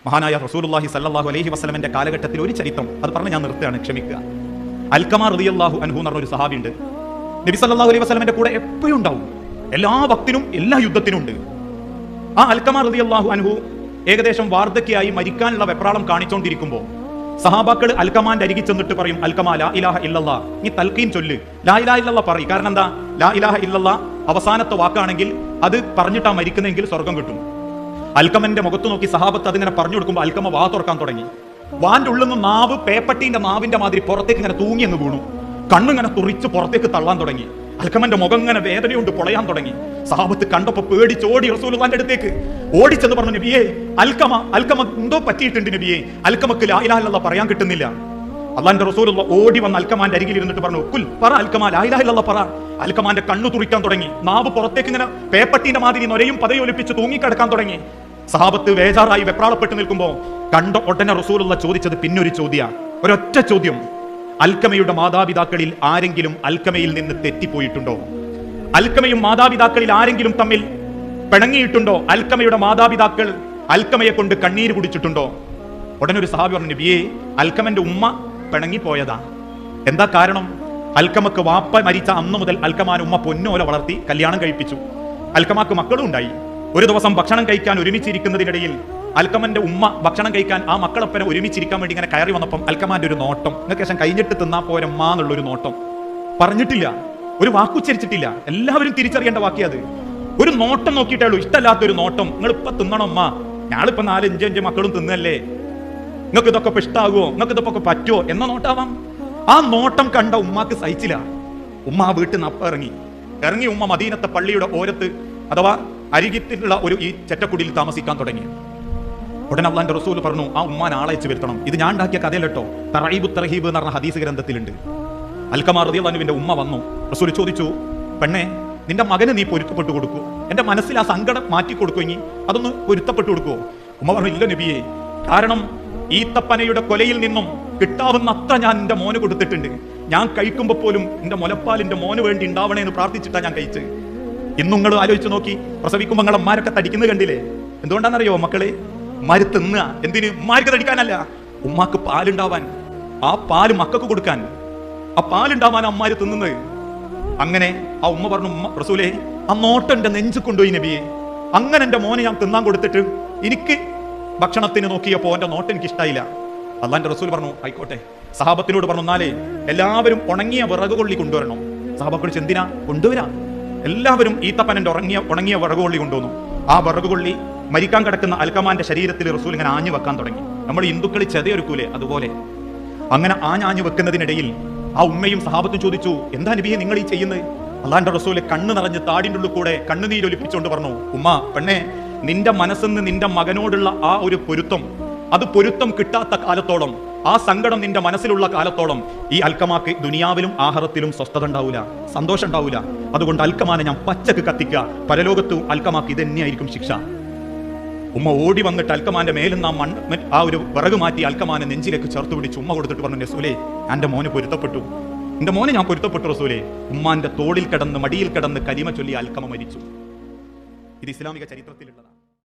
മഹാനായ റസൂലുള്ളാഹി സ്വല്ലല്ലാഹു അലൈഹി വസല്ലമയുടെ കാലഘട്ടത്തിൽ ഒരു ചരിത്രം അത് പറഞ്ഞ് ഞാൻ നിർത്തുകയാണ്, ക്ഷമിക്കുക. അൽക്കമ റളിയല്ലാഹു അൻഹു എന്ന് പറഞ്ഞ ഒരു സഹാബി ഉണ്ട്. നബി സല്ലല്ലാഹു അലൈഹി വസല്ലമയുടെ കൂടെ എപ്പോഴും ഉണ്ടാവും, എല്ലാ വക്തിനും എല്ലാ യുദ്ധത്തിനും ഉണ്ട്. ആ അൽക്കമ റളിയല്ലാഹു അൻഹു ഏകദേശം വാർദ്ധക്യമായി മരിക്കാനുള്ള വെപ്രാളം കാണിച്ചുകൊണ്ടിരിക്കുമ്പോൾ സഹാബാക്കൾ അൽക്കമാന്റെ അരികിൽ ചെന്നിട്ട് പറയും, അൽക്കമ ലാ ഇലാഹ ഇല്ലല്ലാ, നീ തൽക്കീൻ ചൊല്ല്, ലാ ഇലാഹ ഇല്ലല്ലാ പറയും. കാരണം എന്താ? ലാ ഇലാഹ ഇല്ലല്ലാ അവസാനത്തെ വാക്കാണെങ്കിൽ അത് പറഞ്ഞിട്ടാ മരിക്കുന്നെങ്കിൽ സ്വർഗം കിട്ടും. അൽക്കമന്റെ മുഖത്ത് നോക്കി സഹാബത്ത് അതിങ്ങനെ പറഞ്ഞു കൊടുക്കുമ്പോൾ അൽക്കമ വാ തുറക്കാൻ തുടങ്ങി. വാന്റെ ഉള്ളിൽ നിന്ന് നാവ് പേപ്പട്ടീന്റെ നാവിന്റെ മാതിരി പുറത്തേക്ക് ഇങ്ങനെ തൂങ്ങി അങ്ങ് വീണു. കണ്ണിങ്ങനെ തുറിച്ച് പുറത്തേക്ക് തള്ളാൻ തുടങ്ങി. അൽക്കമന്റെ മുഖം ഇങ്ങനെ വേദനയുണ്ട് പൊളയാൻ തുടങ്ങി. സഹാബത്ത് കണ്ടപ്പോ പേടിച്ചോടി റസൂലുള്ളാഹിന്റെ അടുത്തേക്ക് ഓടിച്ചെന്ന് പറഞ്ഞു, നബിയേ അൽക്കമ എന്തോ പറ്റിയിട്ടുണ്ട് നബിയേ, അൽക്കമക്ക് ലാ ഇലാഹ ഇല്ലല്ലാഹ് പറയാൻ കിട്ടുന്നില്ല. അല്ലാഹുവിന്റെ റസൂലുള്ളാഹി ഓടി വന്ന് അൽക്കമാന്റെ അരികിൽ ഇരുന്നിട്ട് പറഞ്ഞു, കുൽ പറ അൽക്കമ ലാ ഇലാഹ ഇല്ലല്ലാഹ് പറ. അൽക്കമാന്റെ കണ്ണു തുറിക്കാൻ തുടങ്ങി. നാവ് പുറത്തേക്ക് ഇങ്ങനെ പേപ്പട്ടീന്റെ മാതിരി നൊരയും പതയും ഒലിപ്പിച്ച് തൂങ്ങിക്കിടക്കാൻ തുടങ്ങി. സഹാബത്ത് വേജാറായി വെപ്രാളപ്പെട്ട് നിൽക്കുമ്പോ കണ്ട ഉടനെ റസൂലുള്ളാഹി ചോദിച്ചത് പിന്നൊരു ചോദ്യം, ഒരൊറ്റ ചോദ്യം, അൽക്കമയുടെ മാതാപിതാക്കളിൽ ആരെങ്കിലും അൽക്കമയിൽ നിന്ന് തെറ്റിപ്പോയിട്ടുണ്ടോ? അൽക്കമയും മാതാപിതാക്കളിൽ ആരെങ്കിലും തമ്മിൽ പിണങ്ങിയിട്ടുണ്ടോ? അൽക്കമയുടെ മാതാപിതാക്കൾ അൽക്കമയെ കൊണ്ട് കണ്ണീര് കുടിച്ചിട്ടുണ്ടോ? ഉടനെ ഒരു സഹാബി പറഞ്ഞു, നബിയേ, അൽക്കമന്റെ ഉമ്മ പിണങ്ങിപ്പോയതാ. എന്താ കാരണം? അൽക്കമക്ക് വാപ്പ മരിച്ച അന്ന് മുതൽ അൽക്കമാൻ ഉമ്മ പൊന്നോല വളർത്തി കല്യാണം കഴിപ്പിച്ചു. അൽക്കമാക്ക് മക്കളും ഉണ്ടായി. ഒരു ദിവസം ഭക്ഷണം കഴിക്കാൻ ഒരുമിച്ചിരിക്കുന്നതിനിടയിൽ അൽക്കമന്റെ ഉമ്മ ഭക്ഷണം കഴിക്കാൻ ആ മക്കളൊപ്പനെ ഒരുമിച്ചിരിക്കാൻ വേണ്ടി ഇങ്ങനെ കയറി വന്നപ്പം അൽക്കമാന്റെ ഒരു നോട്ടം, നിങ്ങൾക്ക് ശേഷം കഴിഞ്ഞിട്ട് തിന്നാ പോരമ്മ എന്നുള്ളൊരു നോട്ടം. പറഞ്ഞിട്ടില്ല, ഒരു വാക്കുച്ചരിച്ചിട്ടില്ല, എല്ലാവരും തിരിച്ചറിയേണ്ട വാക്കിയത്. ഒരു നോട്ടം നോക്കിയിട്ടേ ഉള്ളൂ, ഇഷ്ടമല്ലാത്തൊരു നോട്ടം. നിങ്ങൾ ഇപ്പൊ തിന്നണം അമ്മ, ഞാളിപ്പോ 4-5 മക്കളും തിന്നല്ലേ, നിങ്ങൾക്ക് ഇതൊക്കെ ഇപ്പൊ ഇഷ്ടാകുമോ, നിങ്ങൾക്ക് ഇതൊക്കെ പറ്റുമോ എന്ന നോട്ടാവാം. ആ നോട്ടം കണ്ട ഉമ്മാക്ക് സഹിച്ചില്ല. ഉമ്മ ആ വീട്ടിൽ നിന്ന് അപ്പം ഇറങ്ങി ഉമ്മ മദീനത്തെ പള്ളിയുടെ ഓരത്ത് അഥവാ അരികത്തിലുള്ള ഒരു ഈ ചെറ്റക്കുടിയിൽ താമസിക്കാൻ തുടങ്ങി. ഉടനെ അല്ലാഹുവിന്റെ റസൂൽ പറഞ്ഞു, ആ ഉമ്മാൻ ആളെ അയച്ചു വരുത്തണം. ഇത് ഞാൻ ഉണ്ടാക്കിയ കഥയല്ലോ, തറഈബു തർഹീബ് എന്ന് പറഞ്ഞ ഹദീസ് ഗ്രന്ഥത്തിലുണ്ട്. അൽക്കമ റളിയല്ലാഹു അൻഹുവിന്റെ ഉമ്മ വന്നു. റസൂൽ ചോദിച്ചു, പെണ്ണെ, നിന്റെ മകന് നീ പൊരുത്തപ്പെട്ടു കൊടുക്കൂ, എന്റെ മനസ്സിൽ ആ സങ്കടം മാറ്റി കൊടുക്കുമെങ്കിൽ അതൊന്ന് പൊരുത്തപ്പെട്ടു കൊടുക്കുവോ? ഉമ്മ പറഞ്ഞു, ഇല്ല നബിയേ, കാരണം ഈത്തപ്പനയുടെ കൊലയിൽ നിന്നും കിട്ടാവുന്ന അത്ര ഞാൻ എന്റെ മോന് കൊടുത്തിട്ടുണ്ട്. ഞാൻ കഴിക്കുമ്പോൾ പോലും എന്റെ മുലപ്പാലിന്റെ മോന് വേണ്ടി ഉണ്ടാവണേ എന്ന് പ്രാർത്ഥിച്ചിട്ടാ ഞാൻ കഴിച്ച്. ഇന്നും നിങ്ങൾ ആലോചിച്ച് നോക്കി, പ്രസവിക്കുമ്പോൾ നിങ്ങളെ അമ്മാരൊക്കെ തടിക്കുന്നത് കണ്ടില്ലേ? എന്തുകൊണ്ടാണെന്നറിയോ മക്കളെ? ഉമ്മാര് തിന്നുക. എന്തിന്? ഉമ്മാർക്ക് തടിക്കാനല്ല, ഉമ്മാക്ക് പാലുണ്ടാവാൻ, ആ പാല് മക്കൾക്ക് കൊടുക്കാൻ, ആ പാലുണ്ടാവാൻ അമ്മാര് തിന്നുന്നത്. അങ്ങനെ ആ ഉമ്മ പറഞ്ഞു, റസൂലേ, ആ നോട്ടം എന്റെ നെഞ്ചു കൊണ്ടുപോയി നബിയെ. അങ്ങനെ എന്റെ മോനെ ഞാൻ തിന്നാൻ കൊടുത്തിട്ട് എനിക്ക് ഭക്ഷണത്തിന് നോക്കിയപ്പോ എന്റെ നോട്ടം എനിക്ക് ഇഷ്ടായില്ല. അല്ലാഹുവിന്റെ റസൂൽ പറഞ്ഞു, ആയിക്കോട്ടെ. സഹാബത്തിനോട് പറഞ്ഞു, എന്നാലേ എല്ലാവരും ഉണങ്ങിയ വിറക് കൊള്ളി കൊണ്ടുവരണം. സഹാബത്തോട് എന്തിനാ? കൊണ്ടുവരാം. എല്ലാവരും ഈത്തപ്പനന്റെ ഉണങ്ങിയ വിറക് കൊള്ളി കൊണ്ടുവന്നു. ആ വിറക് കൊള്ളി മരിക്കാൻ കിടക്കുന്ന അൽക്കമാന്റെ ശരീരത്തിൽ റസൂൽ ഇങ്ങനെ ആഞ്ഞു വെക്കാൻ തുടങ്ങി. നമ്മൾ ഹിന്ദുക്കൾ ചെതയൊരുക്കൂലേ, അതുപോലെ അങ്ങനെ ആഞ്ഞു വെക്കുന്നതിനിടയിൽ ആ ഉമ്മയും സഹാബത്തും ചോദിച്ചു, എന്താ നബിയെ നിങ്ങൾ ഈ ചെയ്യുന്നത്? അല്ലാഹുവിന്റെ റസൂൽ കണ്ണ് നിറഞ്ഞ് താടിൻ്റെ ഉള്ളിൽ കൂടെ കണ്ണുനീരൊലിപ്പിച്ചുകൊണ്ട് പറഞ്ഞു, ഉമ്മ, പെണ്ണെ, നിന്റെ മനസ്സിന്ന് നിന്റെ മകനോടുള്ള ആ ഒരു പൊരുത്തം, അത് പൊരുത്തം കിട്ടാത്ത കാലത്തോളം, ആ സങ്കടം നിന്റെ മനസ്സിലുള്ള കാലത്തോളം ഈ അൽക്കമാക്ക് ദുനിയാവിലും ആഖിറത്തിലും സ്വസ്ഥത ഉണ്ടാവില്ല, സന്തോഷം ഉണ്ടാവില്ല. അതുകൊണ്ട് അൽക്കമാനെ ഞാൻ പച്ചക്ക് കത്തിക്കുക, പരലോകത്തും അൽക്കമാക്ക് ഇത് തന്നെയായിരിക്കും ശിക്ഷ. ഉമ്മ ഓടി വന്നിട്ട് അൽക്കമാന്റെ മേലും ആ ഒരു വിറക് മാറ്റി അൽക്കമാനെ നെഞ്ചിലേക്ക് ചേർത്ത് പിടിച്ച് ഉമ്മ കൊടുത്തിട്ട് പറഞ്ഞു, റസൂലേ, എന്റെ മോന് പൊരുത്തപ്പെട്ടു, എന്റെ മോനെ ഞാൻ പൊരുത്തപ്പെട്ടു റസൂലേ. ഉമ്മാന്റെ തോളിൽ കിടന്ന് മടിയിൽ കിടന്ന് കലിമ ചൊല്ലി അൽക്കമ മരിച്ചു. ഇത് ഇസ്ലാമിക ചരിത്രത്തിലുള്ളതാണ്.